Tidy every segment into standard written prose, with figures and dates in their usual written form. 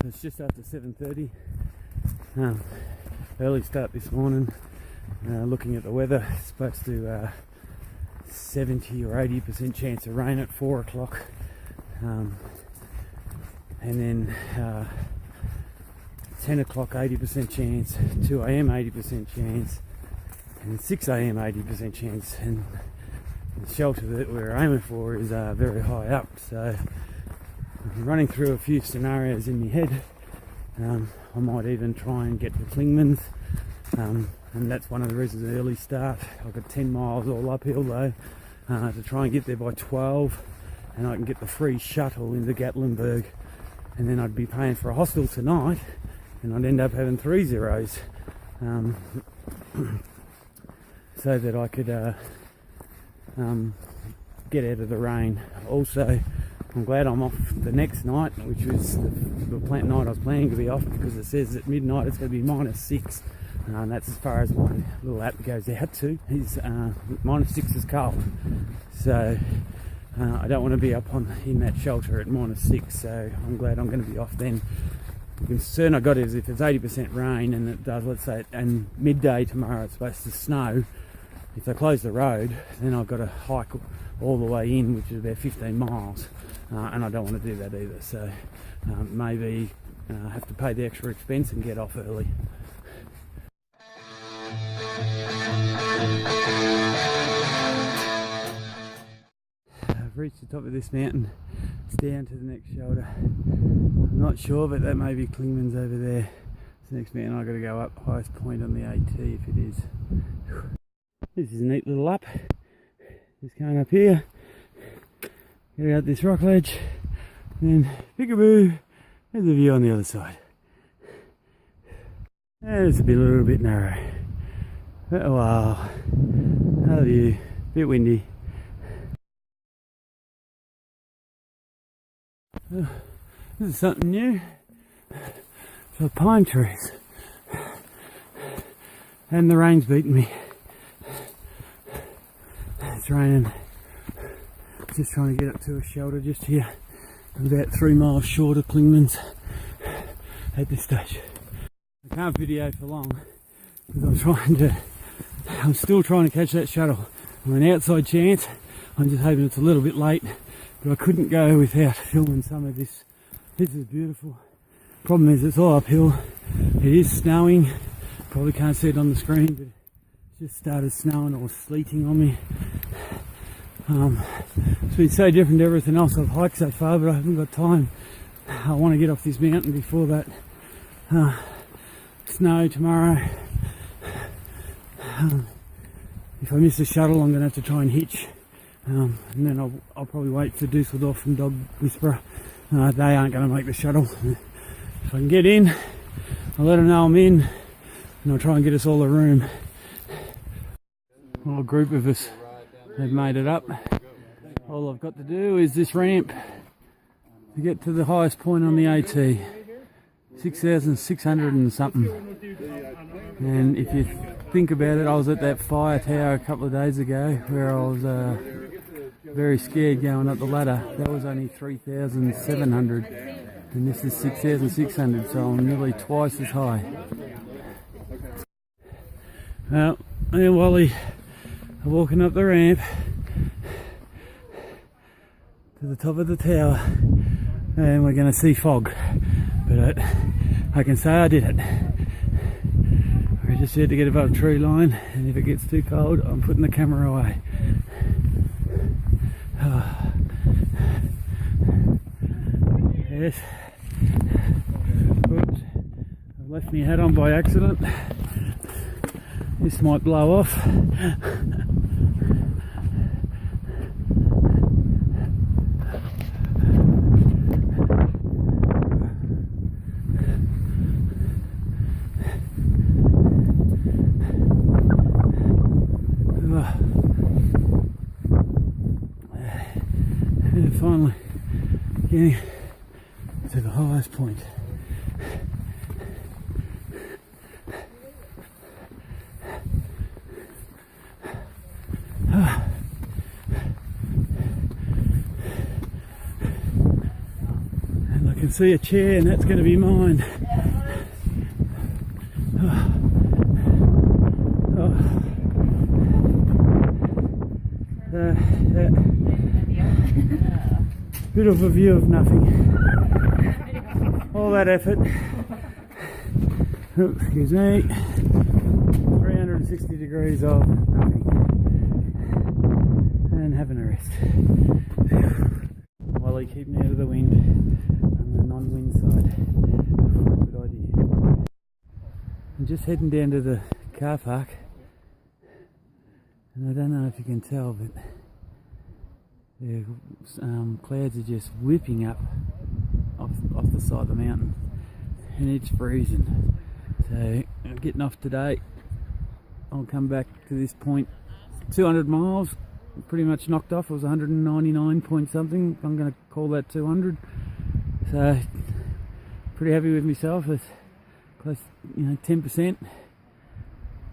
It's just after 7:30. Early start this morning. Looking at the weather, it's supposed to 70 or 80% chance of rain at 4 o'clock. And then 10 o'clock 80% chance, 2 a.m. 80% chance, and 6 a.m. 80% chance. And the shelter that we're aiming for is very high up, so I'm running through a few scenarios in my head. I might even try and get to Clingman's, and that's one of the reasons the early start. I've got 10 miles all uphill though, to try and get there by 12, and I can get the free shuttle into Gatlinburg, and then I'd be paying for a hostel tonight, and I'd end up having 3 zeros, so that I could get out of the rain. Also, I'm glad I'm off the next night, which was the night I was planning to be off, because it says at midnight it's going to be -6, and that's as far as my little app goes out to. Is -6 is cold, so I don't want to be up in that shelter at -6. So I'm glad I'm going to be off then. The concern I got is if it's 80% rain and it does, let's say, and midday tomorrow it's supposed to snow. If they close the road, then I've got to hike all the way in, which is about 15 miles, and I don't want to do that either. So maybe have to pay the extra expense and get off early. I've reached the top of this mountain. It's down to the next shoulder. I'm not sure, but that may be Clingman's over there. It's the next mountain I've got to go up, highest point on the AT if it is. This is a neat little up. Just going up here, get out this rock ledge, and then peekaboo, there's the view on the other side. It's a little bit narrow. Oh wow, another view, bit windy. This is something new. So pine trees, and the rain's beating me. It's raining. Just trying to get up to a shelter just here. I'm about 3 miles short of Clingman's at this stage. I can't video for long because I'm still trying to catch that shuttle. I'm an outside chance. I'm just hoping it's a little bit late, but I couldn't go without filming some of this. This is beautiful. Problem is it's all uphill. It is snowing. Probably can't see it on the screen, but just started snowing or sleeting on me. It's been so different to everything else I've hiked so far, but I haven't got time. I want to get off this mountain before that snow tomorrow. If I miss the shuttle, I'm going to have to try and hitch, and then I'll probably wait for Dusseldorf and Dog Whisperer. They aren't going to make the shuttle. If I can get in, I'll let them know I'm in, and I'll try and get us all a room. A group of us have made it up. All I've got to do is this ramp to get to the highest point on the AT, 6,600 and something. And if you think about it, I was at that fire tower a couple of days ago where I was very scared going up the ladder. That was only 3,700, and this is 6,600, so I'm nearly twice as high. Well, me and Wally are walking up the ramp to the top of the tower, and we're going to see fog, but I can say I did it. I just had to get above tree line, and if it gets too cold I'm putting the camera away. Yes. Oops. I've left my hat on by accident. This might blow off. And finally getting to the highest point. see a chair and that's going to be mine. Bit of a view of nothing. All that effort. Oh, excuse me. 360 degrees of nothing. And having a rest. While I keep out of the wind on the non-wind side. Good idea. I'm just heading down to the car park. And I don't know if you can tell, but the clouds are just whipping up off the side of the mountain, and it's freezing. So I'm getting off today. I'll come back to this point. 200 miles, pretty much knocked off. It was 199 point something. I'm going to call that 200. So pretty happy with myself. It's close, 10%.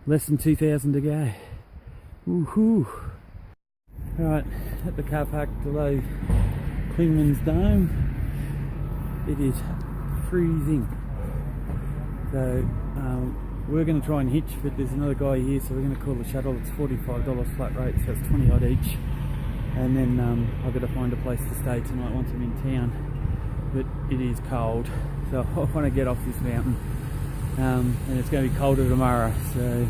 Less than 2,000 to go. Woohoo! Right, at the car park below Clingman's Dome. It is freezing. So we're going to try and hitch, but there's another guy here, so we're going to call the shuttle. It's $45 flat rate, so it's 20 odd each. And then I've got to find a place to stay tonight once I'm in town. But it is cold, so I want to get off this mountain. And it's going to be colder tomorrow, so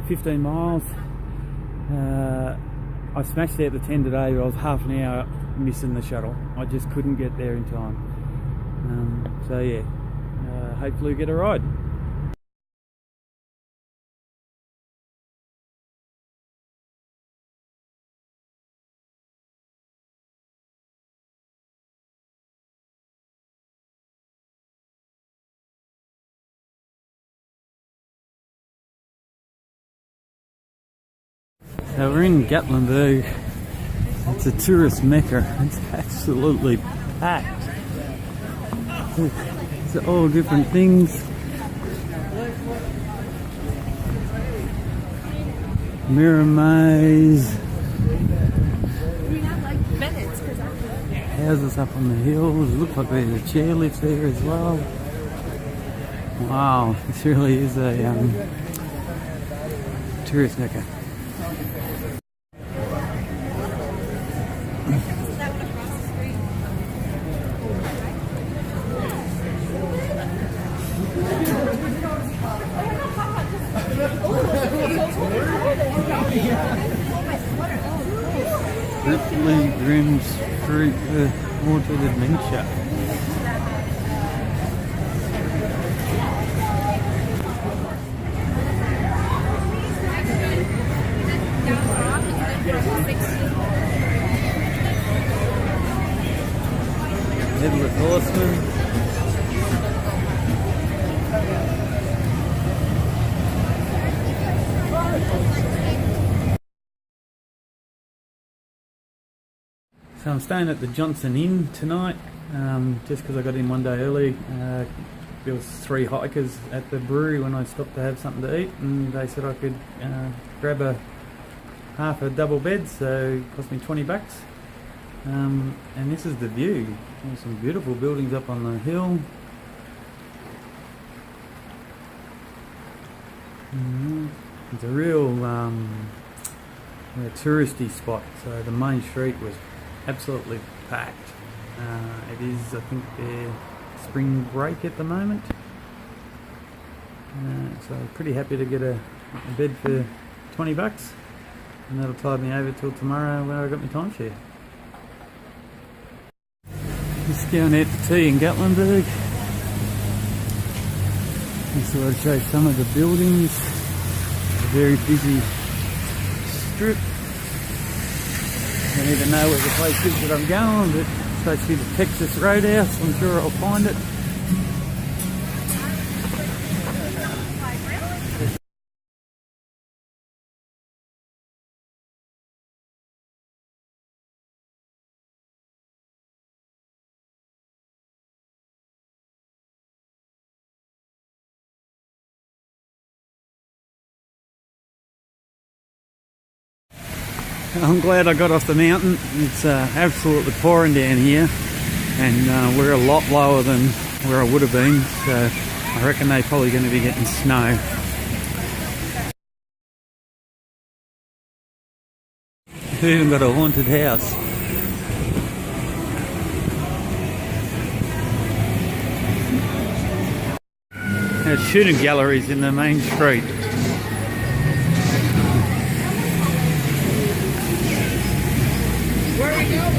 15 miles. I smashed out the 10 today, but I was half an hour missing the shuttle. I just couldn't get there in time. So yeah, hopefully we get a ride. So we're in Gatlinburg. It's a tourist mecca. It's absolutely packed. It's all different things. Mirror maze. Houses up on the hills. Look like there's a chairlift there as well. Wow, this really is a tourist mecca. Ripley Grimm's Street Haunted Adventure. Headless Horseman. So I'm staying at the Johnson Inn tonight, just because I got in one day early. There was 3 hikers at the brewery when I stopped to have something to eat, and they said I could grab half a double bed, so it cost me $20. And this is the view. There's some beautiful buildings up on the hill. It's a real touristy spot, so the main street was absolutely packed. It is, I think, their spring break at the moment. So pretty happy to get a bed for $20, and that'll tide me over till tomorrow when I got my timeshare. Just going out to tea in Gatlinburg. Just thought I'd show some of the buildings. A very busy strip. I don't even know where the place is that I'm going, but it's supposed to be the Texas Roadhouse. I'm sure I'll find it. I'm glad I got off the mountain. It's absolutely pouring down here. and we're a lot lower than where I would have been, so I reckon they're probably going to be getting snow. We've even got a haunted house. There's shooting galleries in the main street. Where are we going?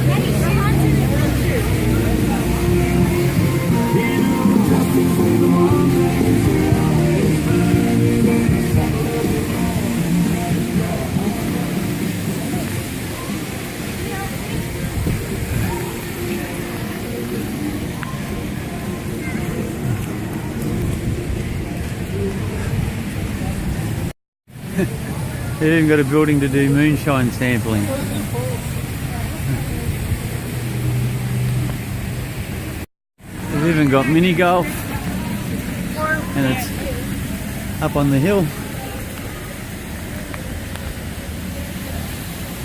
They've even got a building to do moonshine sampling. They've even got mini golf, and it's up on the hill.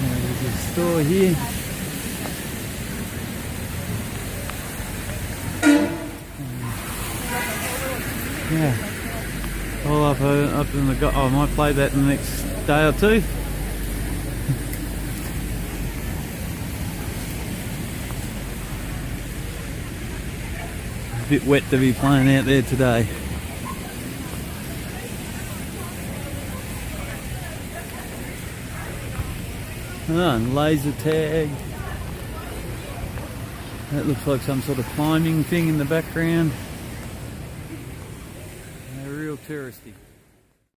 There's a store here. Yeah. All up in the. I might play that in the next day or two. A bit wet to be playing out there today. Oh, and laser tag. That looks like some sort of climbing thing in the background. Real touristy.